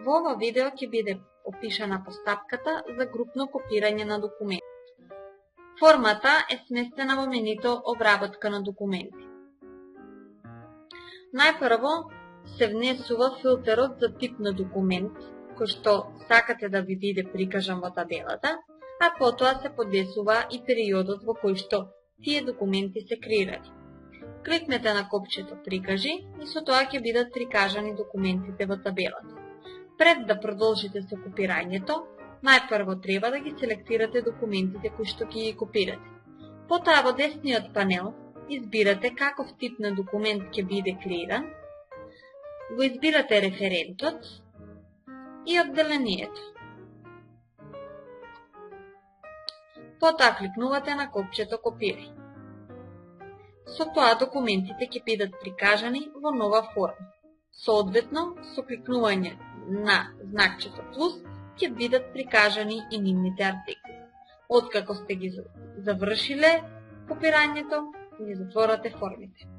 Во ова видео ќе биде опишана постапката за групно копирање на документи. Формата е сместена во менито обработка на документи. Најпрво се внесува филтерот за тип на документ, кој што сакате да ви биде прикажан во табелата, а потоа се подесува и периодот во кој што тие документи се креирани. Кликнете на копчето Прикажи и со тоа ќе бидат прикажани документите во табелата. Пред да продолжите со копирањето, најпрво треба да ги селектирате документите кои што ќе ги копирате. Потоа во десниот панел избирате каков тип на документ ќе биде креиран, го избирате референтот и одделението. Потоа кликнувате на копчето Копирај. Со тоа документите ќе бидат прикажани во нова форма. Соодветно, со кликнување на знакчето плюс ќе бидат прикажани и нивните артикли. Откако сте ги завршиле копирањето, ги затворате формите.